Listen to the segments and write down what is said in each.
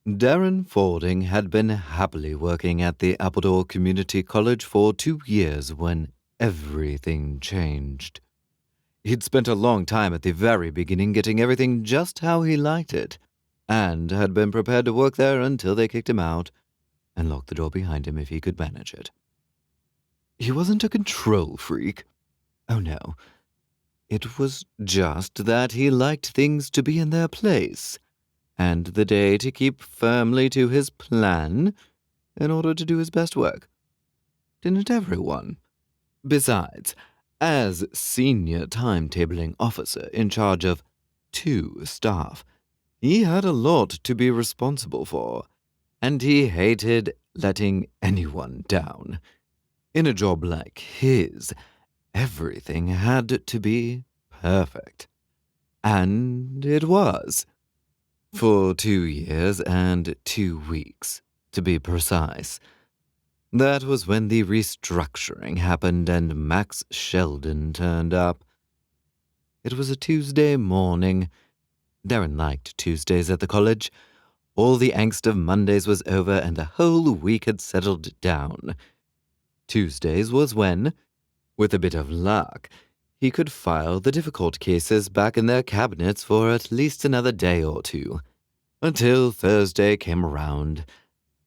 Darren Fording had been happily working at the Appledore Community College for 2 years when everything changed. He'd spent a long time at the very beginning getting everything just how he liked it, and had been prepared to work there until they kicked him out and locked the door behind him if he could manage it. He wasn't a control freak. Oh no. It was just that he liked things to be in their place, and the day to keep firmly to his plan in order to do his best work. Didn't everyone? Besides, as senior timetabling officer in charge of 2 staff, he had a lot to be responsible for, and he hated letting anyone down. In a job like his, everything had to be perfect. And it was. For 2 years and 2 weeks, to be precise. That was when the restructuring happened and Max Sheldon turned up. It was a Tuesday morning. Darren liked Tuesdays at the college. All the angst of Mondays was over and the whole week had settled down. Tuesdays was when, with a bit of luck, he could file the difficult cases back in their cabinets for at least another day or two, until Thursday came around,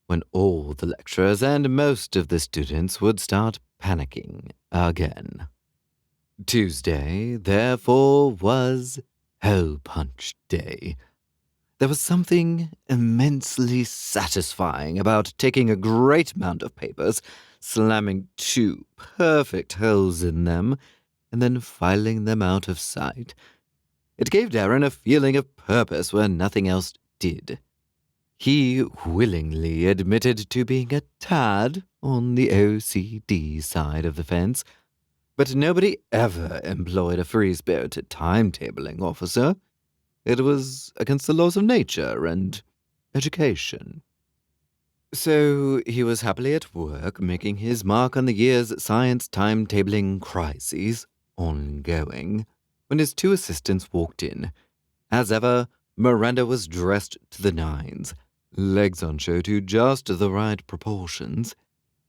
when all the lecturers and most of the students would start panicking again. Tuesday, therefore, was Holepunch Day. There was something immensely satisfying about taking a great amount of papers, slamming 2 perfect holes in them, and then filing them out of sight. It gave Darren a feeling of purpose where nothing else did. He willingly admitted to being a tad on the OCD side of the fence, but nobody ever employed a free-spirited timetabling officer. It was against the laws of nature and education. So he was happily at work, making his mark on the year's science timetabling crises, ongoing, when his 2 assistants walked in. As ever, Miranda was dressed to the nines, legs on show to just the right proportions,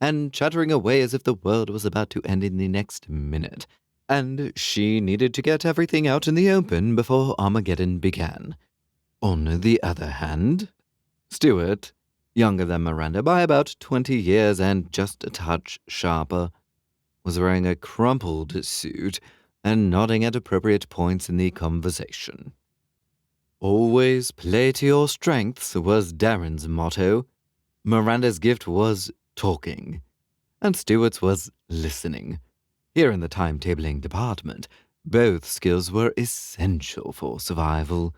and chattering away as if the world was about to end in the next minute, and she needed to get everything out in the open before Armageddon began. On the other hand, Stuart, younger than Miranda by about 20 years and just a touch sharper, was wearing a crumpled suit and nodding at appropriate points in the conversation. Always play to your strengths was Darren's motto. Miranda's gift was talking, and Stuart's was listening. Here in the timetabling department, both skills were essential for survival.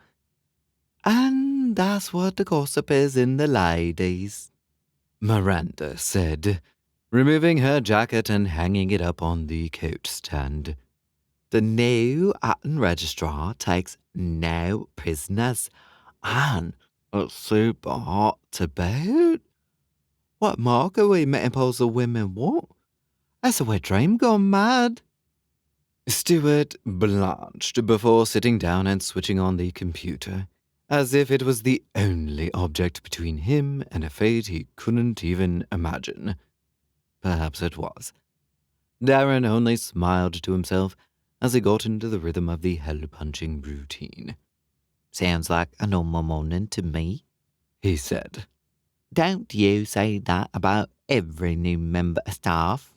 And that's what the gossip is in the ladies, Miranda said, removing her jacket and hanging it up on the coat stand. The new acting registrar takes no prisoners, and it's super hot to boot. What mark are we menopausal women want? That's a wet dream gone mad. Stuart blanched before sitting down and switching on the computer, as if it was the only object between him and a fate he couldn't even imagine. Perhaps it was. Darren only smiled to himself as he got into the rhythm of the hole-punching routine. Sounds like a normal morning to me, he said. Don't you say that about every new member of staff?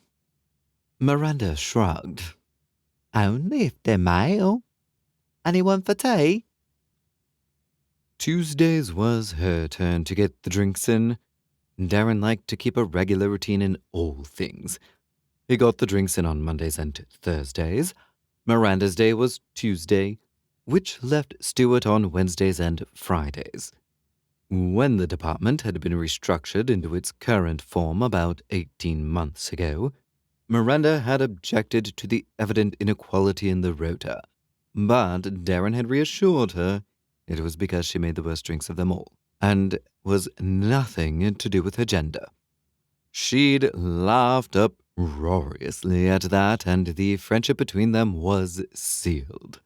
Miranda shrugged. Only if they're male. Anyone for tea? Tuesdays was her turn to get the drinks in. Darren liked to keep a regular routine in all things. He got the drinks in on Mondays and Thursdays. Miranda's day was Tuesday, which left Stuart on Wednesdays and Fridays. When the department had been restructured into its current form about 18 months ago, Miranda had objected to the evident inequality in the rota, but Darren had reassured her it was because she made the worst drinks of them all, and was nothing to do with her gender. She'd laughed uproariously at that, and the friendship between them was sealed.